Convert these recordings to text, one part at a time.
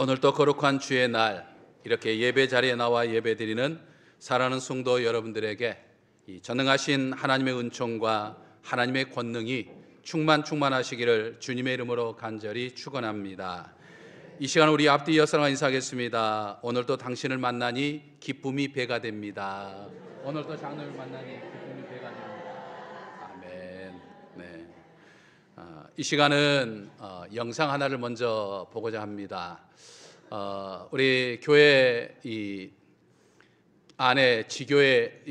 오늘도 거룩한 주의 날 이렇게 예배 자리에 나와 예배드리는 사랑하는 성도 여러분들에게 이 전능하신 하나님의 은총과 하나님의 권능이 충만하시기를 주님의 이름으로 간절히 축원합니다. 이 시간 우리 앞뒤 여성과 인사하겠습니다. 오늘도 당신을 만나니 기쁨이 배가 됩니다. 오늘도 장로를 만나니 기쁨이 배가 됩니다. 아멘. 네. 이 시간은 영상 하나를 먼저 보고자 합니다. 우리 교회 안에 지교회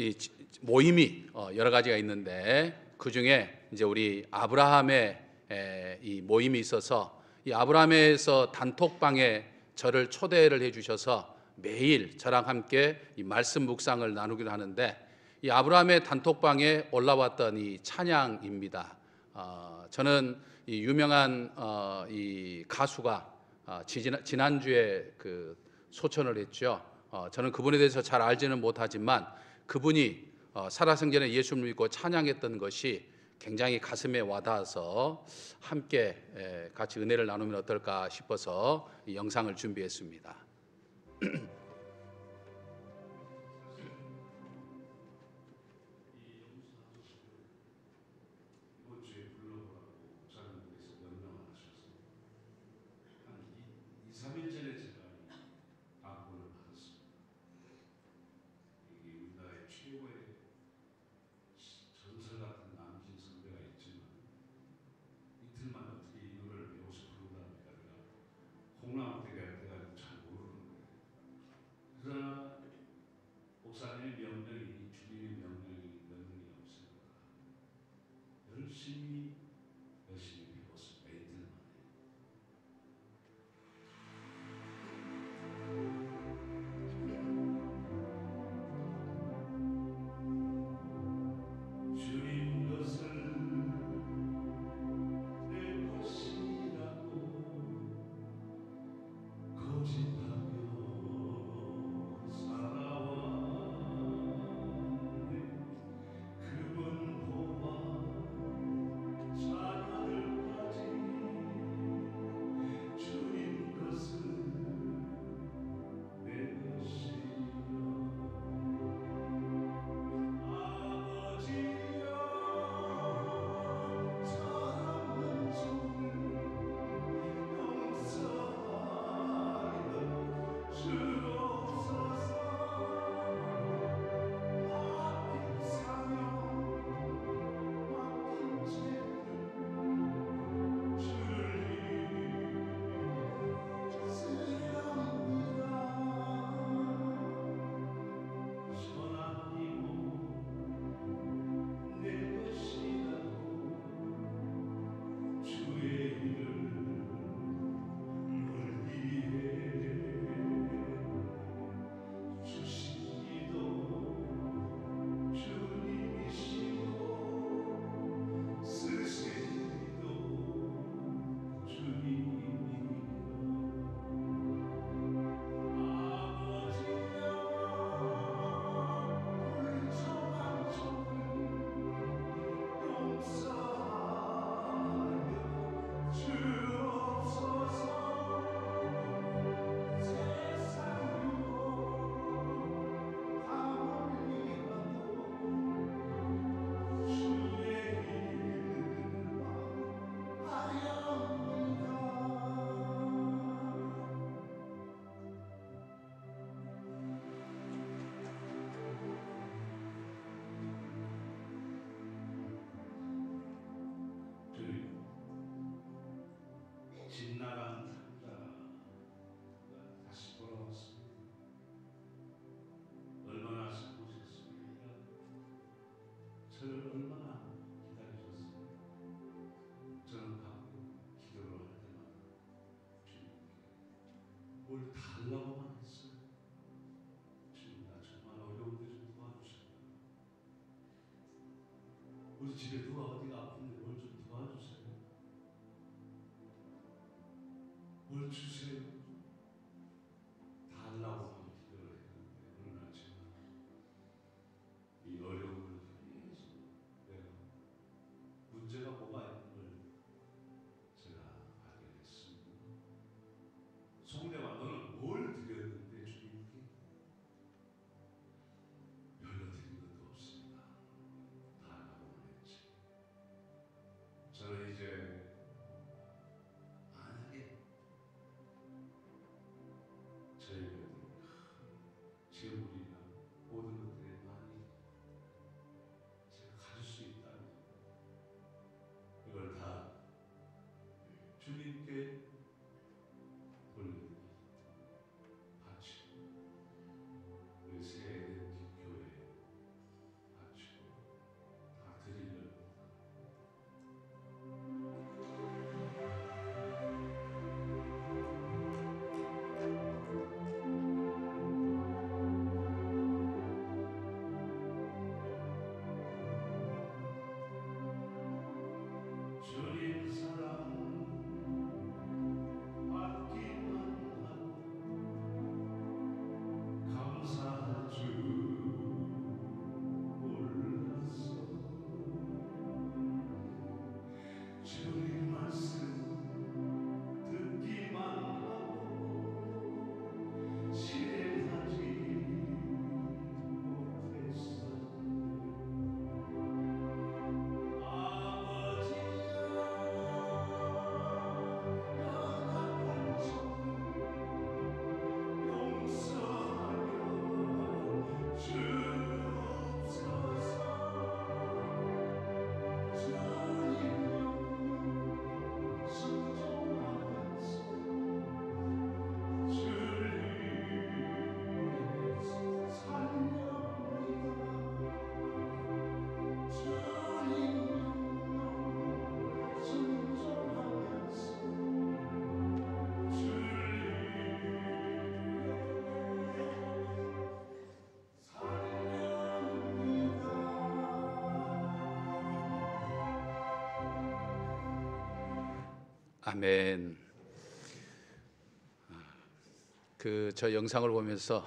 모임이 여러 가지가 있는데 그 중에 이제 우리 아브라함의 이 모임이 있어서 이 아브라함에서 단톡방에 저를 초대를 해주셔서 매일 저랑 함께 이 말씀 묵상을 나누기로 하는데 이 아브라함의 단톡방에 올라왔던 이 찬양입니다. 저는 이 유명한 이 가수가 지난주에 그 소천을 했죠. 저는 그분에 대해서 잘 알지는 못하지만 그분이 살아생전에 예수를 믿고 찬양했던 것이 굉장히 가슴에 와닿아서 함께 같이 은혜를 나누면 어떨까 싶어서 이 영상을 준비했습니다. 목사님의 명령이 주님의 명령이 없습니다. 열심히 배웠습니다. 이틀 만에. 주님 것을 내 것이라고 거짓하며 진나간 탕자가 다시 돌아왔습니다. 얼마나 참으셨습니까? 저를 얼마나 기다리셨습니까? 저는 가끔 기도를 할 때마다 주님께 뭘 달라고만 했어요. 주님, 나 정말 어려운데 좀 도와주세요. 우리 집에 누가 어디가 아픈데 뭘 좀 도와주세요. 뭘 주세요. 달라고만 기도를 했는데 어느 날 제가 이 어려움을 위해서 내가 문제가 뭐가 있는 걸 제가 발견했습니다. 송대관 저에게 지금 우리가 모든 것들이 많이 제가 가질 수 있다는 이걸 다 주님께 돌리고 바치고 우리 세대된 교회에 바치고 다 드리려고 주님 사랑 받기만 하고 감사할 줄 몰랐어. 주님 말씀 듣기만 하고 실행하지 못했어. 아멘. 저 영상을 보면서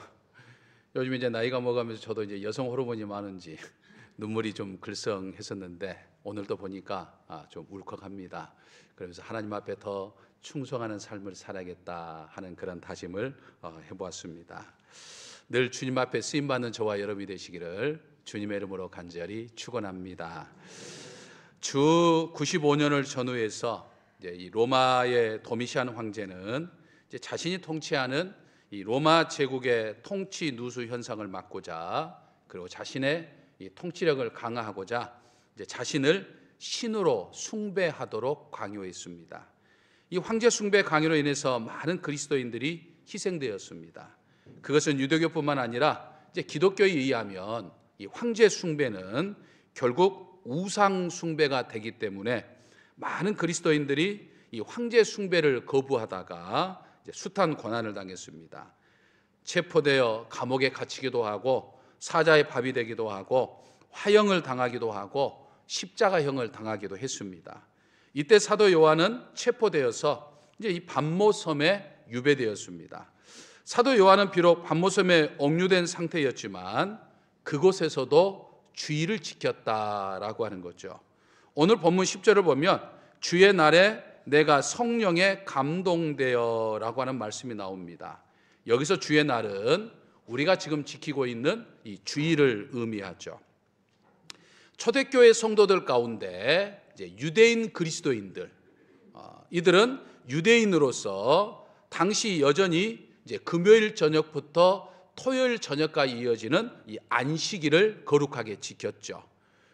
요즘 이제 나이가 먹으면서 저도 이제 여성 호르몬이 많은지 눈물이 좀 글썽했었는데 오늘도 보니까 좀 울컥합니다. 그러면서 하나님 앞에 더 충성하는 삶을 살아야겠다 하는 그런 다짐을 해보았습니다. 늘 주님 앞에 쓰임 받는 저와 여러분이 되시기를 주님의 이름으로 간절히 축원합니다. 주 95년을 전후해서 이 로마의 도미시안 황제는 이제 자신이 통치하는 이 로마 제국의 통치 누수 현상을 막고자 그리고 자신의 이 통치력을 강화하고자 이제 자신을 신으로 숭배하도록 강요했습니다. 이 황제 숭배 강요로 인해서 많은 그리스도인들이 희생되었습니다. 그것은 유대교뿐만 아니라 이제 기독교에 의하면 이 황제 숭배는 결국 우상 숭배가 되기 때문에 많은 그리스도인들이 이 황제 숭배를 거부하다가 이제 숱한 고난을 당했습니다. 체포되어 감옥에 갇히기도 하고 사자의 밥이 되기도 하고 화형을 당하기도 하고 십자가형을 당하기도 했습니다. 이때 사도 요한은 체포되어서 이제 이 patmos섬에 유배되었습니다. 사도 요한은 비록 patmos섬에 억류된 상태였지만 그곳에서도 주의를 지켰다라고 하는 거죠. 오늘 본문 10절을 보면 주의 날에 내가 성령에 감동되어 라고 하는 말씀이 나옵니다. 여기서 주의 날은 우리가 지금 지키고 있는 이 주일을 의미하죠. 초대교회 성도들 가운데 이제 유대인 그리스도인들, 이들은 유대인으로서 당시 여전히 이제 금요일 저녁부터 토요일 저녁까지 이어지는 이 안식일을 거룩하게 지켰죠.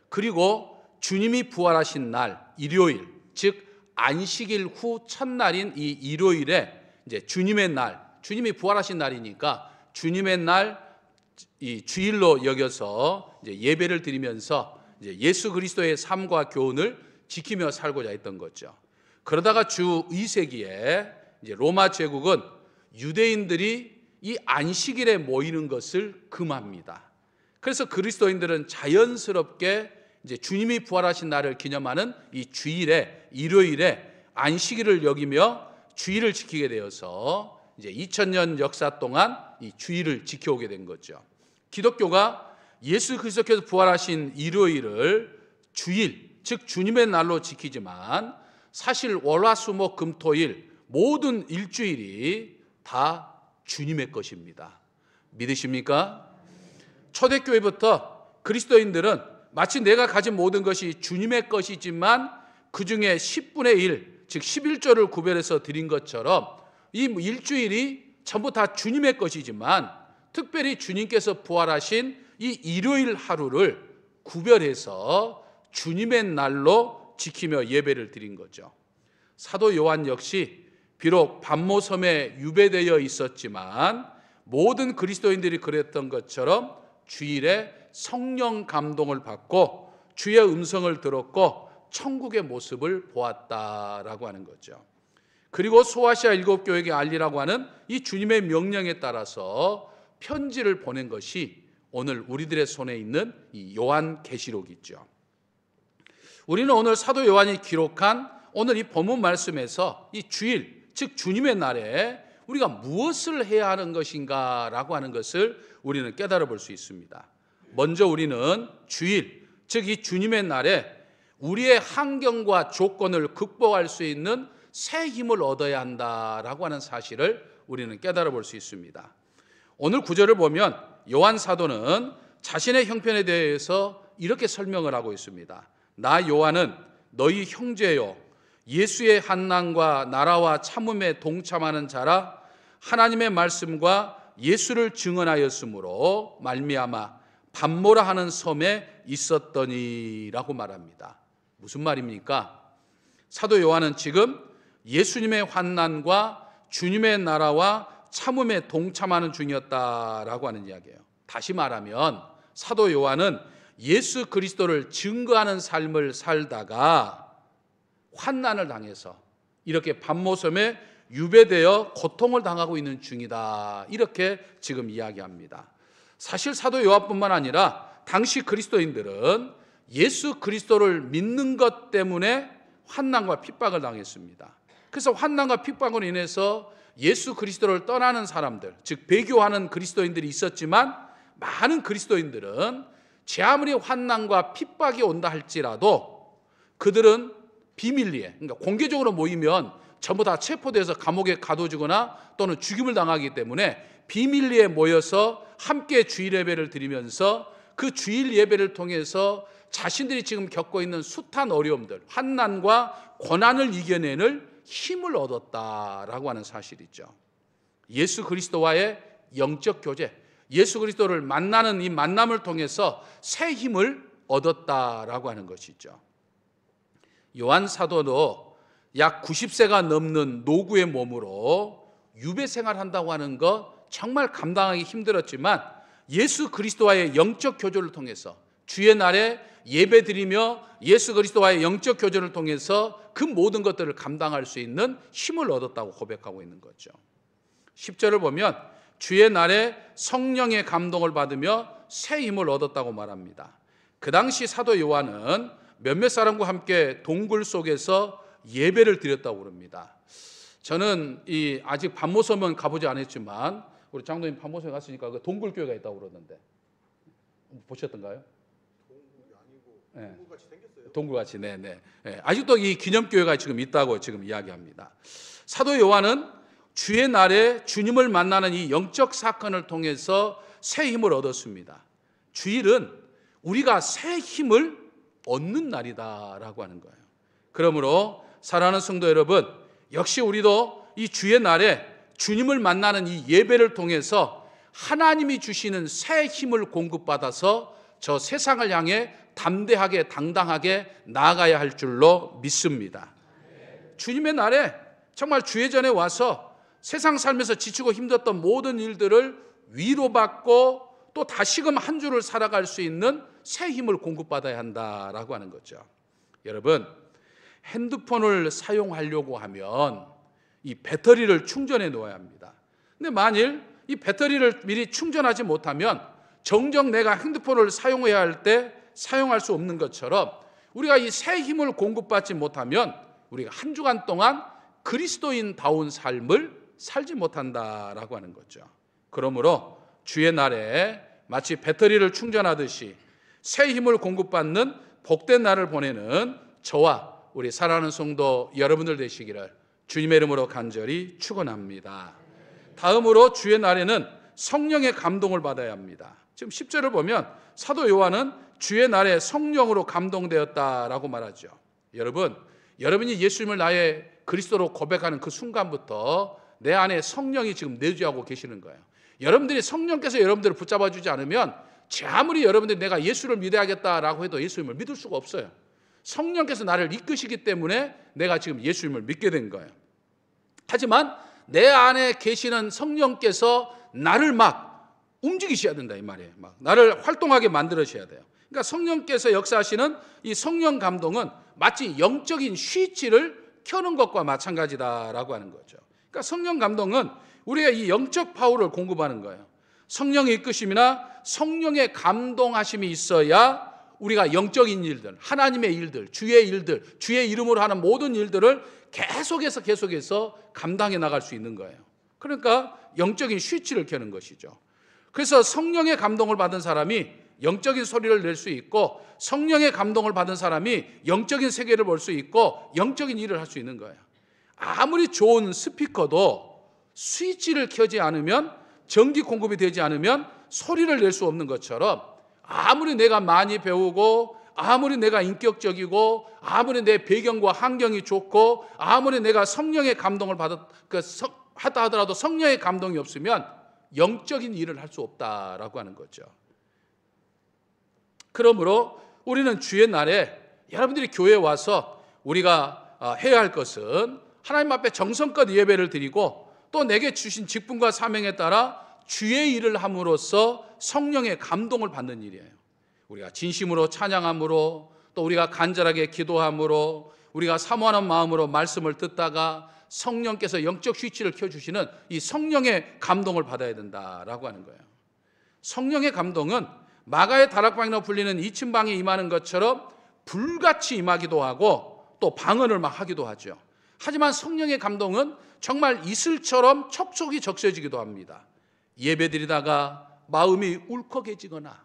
그리고 주님이 부활하신 날 일요일, 즉 안식일 후 첫날인 이 일요일에 이제 주님의 날, 주님이 부활하신 날이니까 주님의 날 이 주일로 여겨서 이제 예배를 드리면서 이제 예수 그리스도의 삶과 교훈을 지키며 살고자 했던 거죠. 그러다가 주 2세기에 이제 로마 제국은 유대인들이 이 안식일에 모이는 것을 금합니다. 그래서 그리스도인들은 자연스럽게 이제 주님이 부활하신 날을 기념하는 이 주일에 일요일에 안식일을 여기며 주일을 지키게 되어서 이제 2000년 역사 동안 이 주일을 지켜오게 된 거죠. 기독교가 예수 그리스도께서 부활하신 일요일을 주일, 즉 주님의 날로 지키지만 사실 월화수목 금토일 모든 일주일이 다 주님의 것입니다. 믿으십니까? 초대교회부터 그리스도인들은 마치 내가 가진 모든 것이 주님의 것이지만 그 중에 10분의 1, 즉 11조를 구별해서 드린 것처럼 이 일주일이 전부 다 주님의 것이지만 특별히 주님께서 부활하신 이 일요일 하루를 구별해서 주님의 날로 지키며 예배를 드린 거죠. 사도 요한 역시 비록 밤모섬에 유배되어 있었지만 모든 그리스도인들이 그랬던 것처럼 주일에 성령 감동을 받고 주의 음성을 들었고 천국의 모습을 보았다라고 하는 거죠. 그리고 소아시아 일곱 교회에게 알리라고 하는 이 주님의 명령에 따라서 편지를 보낸 것이 오늘 우리들의 손에 있는 이 요한계시록이죠. 우리는 오늘 사도 요한이 기록한 오늘 이 본문 말씀에서 이 주일, 즉 주님의 날에 우리가 무엇을 해야 하는 것인가라고 하는 것을 우리는 깨달아 볼 수 있습니다. 먼저 우리는 주일, 즉 이 주님의 날에 우리의 환경과 조건을 극복할 수 있는 새 힘을 얻어야 한다라고 하는 사실을 우리는 깨달아 볼 수 있습니다. 오늘 구절을 보면 요한 사도는 자신의 형편에 대해서 이렇게 설명을 하고 있습니다. 나 요한은 너희 형제요 예수의 환난과 나라와 참음에 동참하는 자라 하나님의 말씀과 예수를 증언하였으므로 말미암아 밤모라 하는 섬에 있었더니라고 말합니다. 무슨 말입니까? 사도 요한은 지금 예수님의 환난과 주님의 나라와 참음에 동참하는 중이었다라고 하는 이야기예요. 다시 말하면 사도 요한은 예수 그리스도를 증거하는 삶을 살다가 환난을 당해서 이렇게 밤모섬에 유배되어 고통을 당하고 있는 중이다, 이렇게 지금 이야기합니다. 사실 사도 요한뿐만 아니라 당시 그리스도인들은 예수 그리스도를 믿는 것 때문에 환난과 핍박을 당했습니다. 그래서 환난과 핍박으로 인해서 예수 그리스도를 떠나는 사람들, 즉 배교하는 그리스도인들이 있었지만 많은 그리스도인들은 제 아무리 환난과 핍박이 온다 할지라도 그들은 비밀리에, 그러니까 공개적으로 모이면 전부 다 체포돼서 감옥에 가둬지거나 또는 죽임을 당하기 때문에 비밀리에 모여서 함께 주일 예배를 드리면서 그 주일 예배를 통해서 자신들이 지금 겪고 있는 숱한 어려움들, 환난과 고난을 이겨내는 힘을 얻었다라고 하는 사실이죠. 예수 그리스도와의 영적 교제, 예수 그리스도를 만나는 이 만남을 통해서 새 힘을 얻었다라고 하는 것이죠. 요한 사도도 약 90세가 넘는 노구의 몸으로 유배 생활한다고 하는 것 정말 감당하기 힘들었지만 예수 그리스도와의 영적 교제를 통해서 주의 날에 예배드리며 예수 그리스도와의 영적 교제를 통해서 그 모든 것들을 감당할 수 있는 힘을 얻었다고 고백하고 있는 거죠. 10절을 보면 주의 날에 성령의 감동을 받으며 새 힘을 얻었다고 말합니다. 그 당시 사도 요한은 몇몇 사람과 함께 동굴 속에서 예배를 드렸다고 그럽니다. 저는 아직 밤모섬은 가보지 않았지만 우리 장로님 밤모섬에 갔으니까 그 동굴교회가 있다고 그러는데 보셨던가요? 동굴이 아니고 네. 동굴같이 생겼어요. 동굴같이, 네네. 네. 아직도 이 기념교회가 지금 있다고 지금 이야기합니다. 사도 요한은 주의 날에 주님을 만나는 이 영적 사건을 통해서 새 힘을 얻었습니다. 주일은 우리가 새 힘을 얻는 날이다라고 하는 거예요. 그러므로 사랑하는 성도 여러분, 역시 우리도 이 주의 날에 주님을 만나는 이 예배를 통해서 하나님이 주시는 새 힘을 공급받아서 저 세상을 향해 담대하게 당당하게 나아가야 할 줄로 믿습니다. 주님의 날에 정말 주의 전에 와서 세상 살면서 지치고 힘들었던 모든 일들을 위로받고 또 다시금 한 주를 살아갈 수 있는 새 힘을 공급받아야 한다라고 하는 거죠. 여러분, 핸드폰을 사용하려고 하면 이 배터리를 충전해 놓아야 합니다. 근데 만일 이 배터리를 미리 충전하지 못하면 정녕 내가 핸드폰을 사용해야 할 때 사용할 수 없는 것처럼 우리가 이 새 힘을 공급받지 못하면 우리가 한 주간 동안 그리스도인다운 삶을 살지 못한다라고 하는 거죠. 그러므로 주의 날에 마치 배터리를 충전하듯이 새 힘을 공급받는 복된 날을 보내는 저와 우리 사랑하는 성도 여러분들 되시기를 주님의 이름으로 간절히 축원합니다. 다음으로 주의 날에는 성령의 감동을 받아야 합니다. 지금 10절을 보면 사도 요한은 주의 날에 성령으로 감동되었다라고 말하죠. 여러분, 여러분이 예수님을 나의 그리스도로 고백하는 그 순간부터 내 안에 성령이 지금 내주하고 계시는 거예요. 여러분들이 성령께서 여러분들을 붙잡아 주지 않으면 아무리 여러분들이 내가 예수를 믿어야겠다라고 해도 예수님을 믿을 수가 없어요. 성령께서 나를 이끄시기 때문에 내가 지금 예수님을 믿게 된 거예요. 하지만 내 안에 계시는 성령께서 나를 막 움직이셔야 된다 이 말이에요. 막 나를 활동하게 만들으셔야 돼요. 그러니까 성령께서 역사하시는 이 성령 감동은 마치 영적인 스위치를 켜는 것과 마찬가지다라고 하는 거죠. 그러니까 성령 감동은 우리가 이 영적 파워를 공급하는 거예요. 성령의 이끄심이나 성령의 감동하심이 있어야 우리가 영적인 일들, 하나님의 일들, 주의 일들, 주의 이름으로 하는 모든 일들을 계속해서 감당해 나갈 수 있는 거예요. 그러니까 영적인 스위치를 켜는 것이죠. 그래서 성령의 감동을 받은 사람이 영적인 소리를 낼 수 있고, 성령의 감동을 받은 사람이 영적인 세계를 볼 수 있고 영적인 일을 할 수 있는 거예요. 아무리 좋은 스피커도 스위치를 켜지 않으면, 전기 공급이 되지 않으면 소리를 낼 수 없는 것처럼, 아무리 내가 많이 배우고 아무리 내가 인격적이고 아무리 내 배경과 환경이 좋고 아무리 내가 성령의 감동을 하다 하더라도 성령의 감동이 없으면 영적인 일을 할 수 없다라고 하는 거죠. 그러므로 우리는 주의 날에 여러분들이 교회에 와서 우리가 해야 할 것은 하나님 앞에 정성껏 예배를 드리고, 또 내게 주신 직분과 사명에 따라 주의 일을 함으로써 성령의 감동을 받는 일이에요. 우리가 진심으로 찬양함으로, 또 우리가 간절하게 기도함으로, 우리가 사모하는 마음으로 말씀을 듣다가 성령께서 영적 스위치를 켜주시는 이 성령의 감동을 받아야 된다라고 하는 거예요. 성령의 감동은 마가의 다락방이라고 불리는 2층 방에 임하는 것처럼 불같이 임하기도 하고 또 방언을 막 하기도 하죠. 하지만 성령의 감동은 정말 이슬처럼 촉촉이 적셔지기도 합니다. 예배드리다가 마음이 울컥해지거나,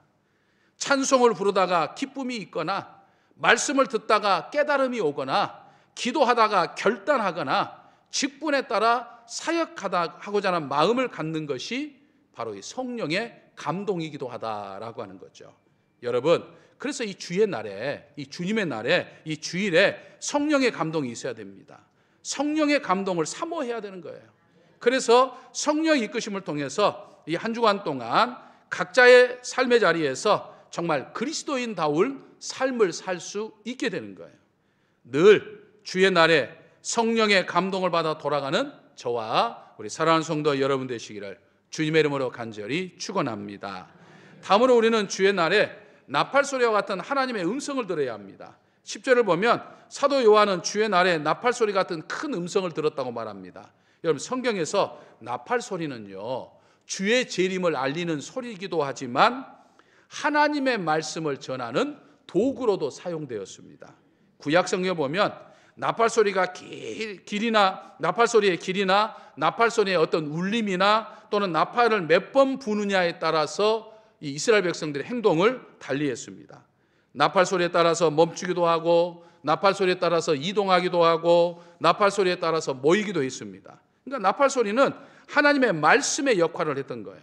찬송을 부르다가 기쁨이 있거나, 말씀을 듣다가 깨달음이 오거나, 기도하다가 결단하거나, 직분에 따라 사역하고자 하는 마음을 갖는 것이 바로 이 성령의 감동이기도 하다라고 하는 거죠. 여러분, 그래서 이 주의 날에, 이 주님의 날에, 이 주일에 성령의 감동이 있어야 됩니다. 성령의 감동을 사모해야 되는 거예요. 그래서 성령의 이끄심을 통해서 이 한 주간 동안 각자의 삶의 자리에서 정말 그리스도인다울 삶을 살 수 있게 되는 거예요. 늘 주의 날에 성령의 감동을 받아 돌아가는 저와 우리 사랑하는 성도 여러분 되시기를 주님의 이름으로 간절히 축원합니다. 다음으로 우리는 주의 날에 나팔 소리와 같은 하나님의 음성을 들어야 합니다. 10절을 보면 사도 요한은 주의 날에 나팔 소리 같은 큰 음성을 들었다고 말합니다. 여러분, 성경에서 나팔 소리는요, 주의 재림을 알리는 소리이기도 하지만 하나님의 말씀을 전하는 도구로도 사용되었습니다. 구약 성경에 보면 나팔 소리가 나팔 소리의 길이나 나팔 소리의 어떤 울림이나 또는 나팔을 몇 번 부느냐에 따라서 이 이스라엘 백성들의 행동을 달리했습니다. 나팔 소리에 따라서 멈추기도 하고, 나팔 소리에 따라서 이동하기도 하고, 나팔 소리에 따라서 모이기도 했습니다. 그러니까 나팔 소리는 하나님의 말씀의 역할을 했던 거예요.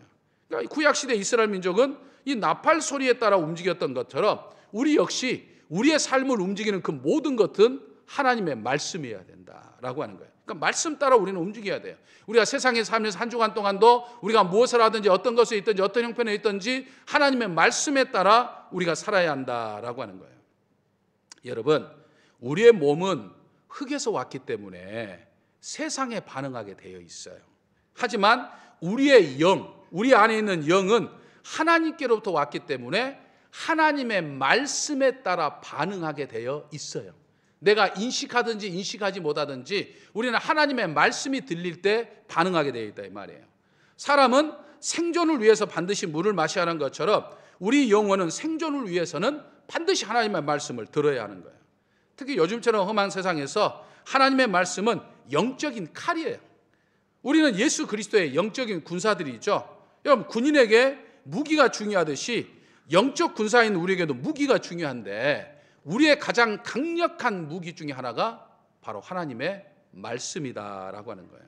그러니까 구약시대 이스라엘 민족은 이 나팔 소리에 따라 움직였던 것처럼 우리 역시 우리의 삶을 움직이는 그 모든 것은 하나님의 말씀이어야 된다라고 하는 거예요. 그러니까 말씀 따라 우리는 움직여야 돼요. 우리가 세상에 살면서 한 주간 동안도 우리가 무엇을 하든지 어떤 것에 있든지 어떤 형편에 있든지 하나님의 말씀에 따라 우리가 살아야 한다라고 하는 거예요. 여러분, 우리의 몸은 흙에서 왔기 때문에 세상에 반응하게 되어 있어요. 하지만 우리의 영, 우리 안에 있는 영은 하나님께로부터 왔기 때문에 하나님의 말씀에 따라 반응하게 되어 있어요. 내가 인식하든지 인식하지 못하든지 우리는 하나님의 말씀이 들릴 때 반응하게 되어 있다 이 말이에요. 사람은 생존을 위해서 반드시 물을 마셔야 하는 것처럼 우리 영혼은 생존을 위해서는 반드시 하나님의 말씀을 들어야 하는 거예요. 특히 요즘처럼 험한 세상에서 하나님의 말씀은 영적인 칼이에요. 우리는 예수 그리스도의 영적인 군사들이죠. 여러분, 군인에게 무기가 중요하듯이 영적 군사인 우리에게도 무기가 중요한데, 우리의 가장 강력한 무기 중에 하나가 바로 하나님의 말씀이다라고 하는 거예요.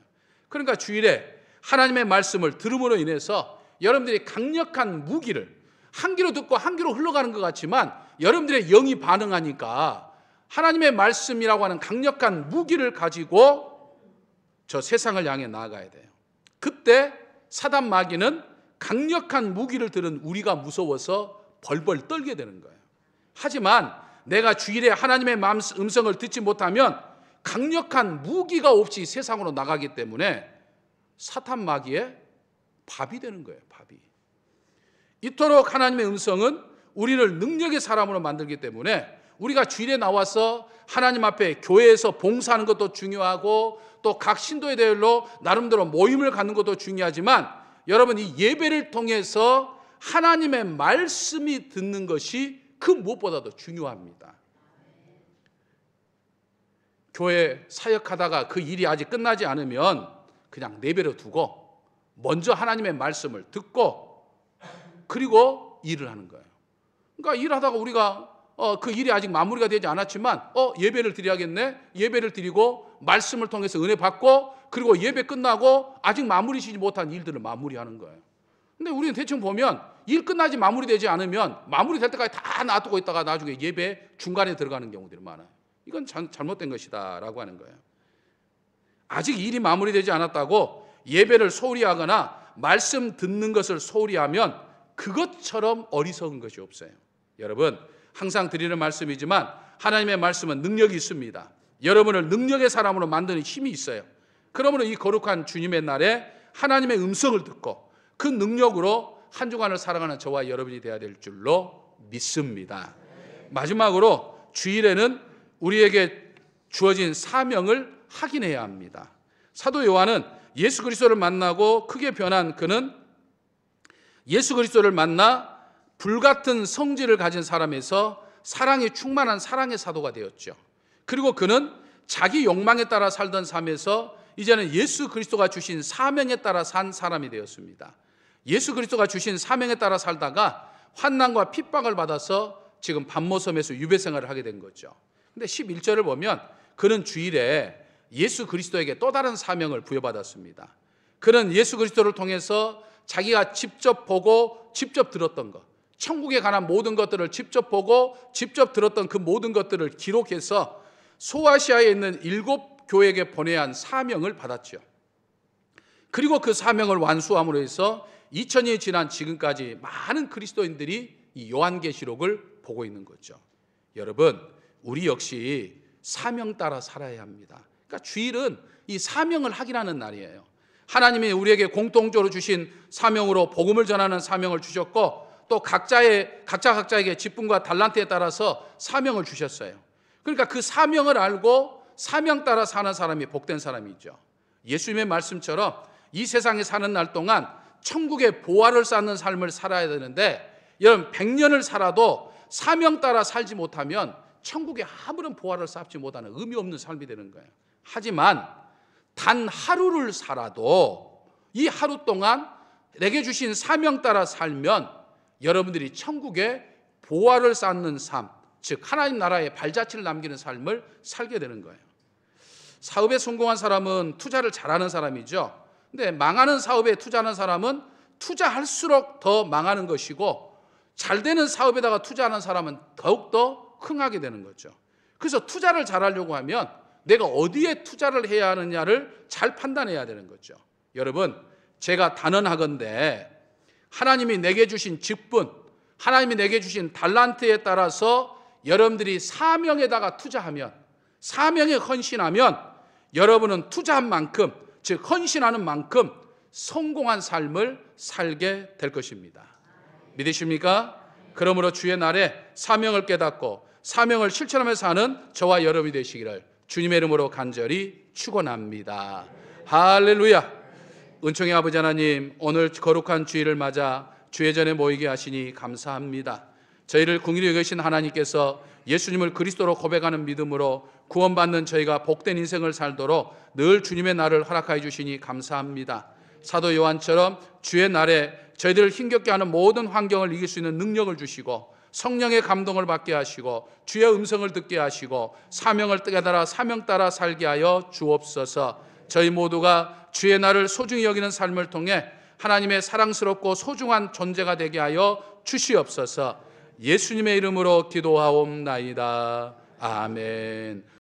그러니까 주일에 하나님의 말씀을 들음으로 인해서 여러분들이 강력한 무기를, 한 귀로 듣고 한 귀로 흘러가는 것 같지만 여러분들의 영이 반응하니까 하나님의 말씀이라고 하는 강력한 무기를 가지고 저 세상을 향해 나아가야 돼요. 그때 사단 마귀는 강력한 무기를 들은 우리가 무서워서 벌벌 떨게 되는 거예요. 하지만 내가 주일에 하나님의 음성을 듣지 못하면 강력한 무기가 없이 세상으로 나가기 때문에 사탄 마귀의 밥이 되는 거예요. 밥이. 이토록 하나님의 음성은 우리를 능력의 사람으로 만들기 때문에 우리가 주일에 나와서 하나님 앞에 교회에서 봉사하는 것도 중요하고 또 각 신도의 대열로 나름대로 모임을 갖는 것도 중요하지만 여러분, 이 예배를 통해서 하나님의 말씀이 듣는 것이 그 무엇보다도 중요합니다. 교회 사역하다가 그 일이 아직 끝나지 않으면 그냥 내버려 두고 먼저 하나님의 말씀을 듣고 그리고 일을 하는 거예요. 그러니까 일하다가 우리가 그 일이 아직 마무리가 되지 않았지만 예배를 드려야겠네. 예배를 드리고 말씀을 통해서 은혜 받고 그리고 예배 끝나고 아직 마무리 지지 못한 일들을 마무리하는 거예요. 근데 우리는 대충 보면 일 끝나지 마무리되지 않으면 마무리될 때까지 다 놔두고 있다가 나중에 예배 중간에 들어가는 경우들이 많아요. 이건 잘못된 것이다 라고 하는 거예요. 아직 일이 마무리되지 않았다고 예배를 소홀히 하거나 말씀 듣는 것을 소홀히 하면 그것처럼 어리석은 것이 없어요. 여러분, 항상 드리는 말씀이지만 하나님의 말씀은 능력이 있습니다. 여러분을 능력의 사람으로 만드는 힘이 있어요. 그러므로 이 거룩한 주님의 날에 하나님의 음성을 듣고 그 능력으로 한 주간을 살아가는 저와 여러분이 되어야 될 줄로 믿습니다. 마지막으로 주일에는 우리에게 주어진 사명을 확인해야 합니다. 사도 요한은 예수 그리스도를 만나고 크게 변한 그는 예수 그리스도를 만나 불같은 성질을 가진 사람에서 사랑이 충만한 사랑의 사도가 되었죠. 그리고 그는 자기 욕망에 따라 살던 삶에서 이제는 예수 그리스도가 주신 사명에 따라 산 사람이 되었습니다. 예수 그리스도가 주신 사명에 따라 살다가 환난과 핍박을 받아서 지금 반모섬에서 유배 생활을 하게 된 거죠. 근데 11절을 보면 그는 주일에 예수 그리스도에게 또 다른 사명을 부여받았습니다. 그는 예수 그리스도를 통해서 자기가 직접 보고 직접 들었던 것, 천국에 관한 모든 것들을 직접 보고 직접 들었던 그 모든 것들을 기록해서 소아시아에 있는 7교회에게 보내야 한 사명을 받았죠. 그리고 그 사명을 완수함으로 해서 2000년이 지난 지금까지 많은 그리스도인들이 이 요한계시록을 보고 있는 거죠. 여러분, 우리 역시 사명 따라 살아야 합니다. 그러니까 주일은 이 사명을 확인하는 날이에요. 하나님이 우리에게 공통적으로 주신 사명으로 복음을 전하는 사명을 주셨고 또 각자에게 직분과 달란트에 따라서 사명을 주셨어요. 그러니까 그 사명을 알고 사명 따라 사는 사람이 복된 사람이죠. 예수님의 말씀처럼 이 세상에 사는 날 동안 천국의 보화를 쌓는 삶을 살아야 되는데 여러분 100년을 살아도 사명 따라 살지 못하면 천국에 아무런 보화를 쌓지 못하는 의미 없는 삶이 되는 거예요. 하지만 단 하루를 살아도 이 하루 동안 내게 주신 사명 따라 살면 여러분들이 천국에 보화를 쌓는 삶, 즉 하나님 나라에 발자취를 남기는 삶을 살게 되는 거예요. 사업에 성공한 사람은 투자를 잘하는 사람이죠. 근데 망하는 사업에 투자하는 사람은 투자할수록 더 망하는 것이고 잘 되는 사업에다가 투자하는 사람은 더욱더 흥하게 되는 거죠. 그래서 투자를 잘하려고 하면 내가 어디에 투자를 해야 하느냐를 잘 판단해야 되는 거죠. 여러분, 제가 단언하건대 하나님이 내게 주신 직분, 하나님이 내게 주신 달란트에 따라서 여러분들이 사명에다가 투자하면, 사명에 헌신하면 여러분은 투자한 만큼, 즉 헌신하는 만큼 성공한 삶을 살게 될 것입니다. 믿으십니까? 그러므로 주의 날에 사명을 깨닫고 사명을 실천하면서 사는 저와 여러분이 되시기를 주님의 이름으로 간절히 축원합니다. 할렐루야. 은총의 아버지 하나님, 오늘 거룩한 주일을 맞아 주의 전에 모이게 하시니 감사합니다. 저희를 긍휼히 여기신 하나님께서 예수님을 그리스도로 고백하는 믿음으로 구원받는 저희가 복된 인생을 살도록 늘 주님의 날을 허락하여 주시니 감사합니다. 사도 요한처럼 주의 날에 저희들을 힘겹게 하는 모든 환경을 이길 수 있는 능력을 주시고 성령의 감동을 받게 하시고 주의 음성을 듣게 하시고 사명을 깨달아 사명 따라 살게 하여 주옵소서. 저희 모두가 주의 날을 소중히 여기는 삶을 통해 하나님의 사랑스럽고 소중한 존재가 되게 하여 주시옵소서. 예수님의 이름으로 기도하옵나이다. 아멘.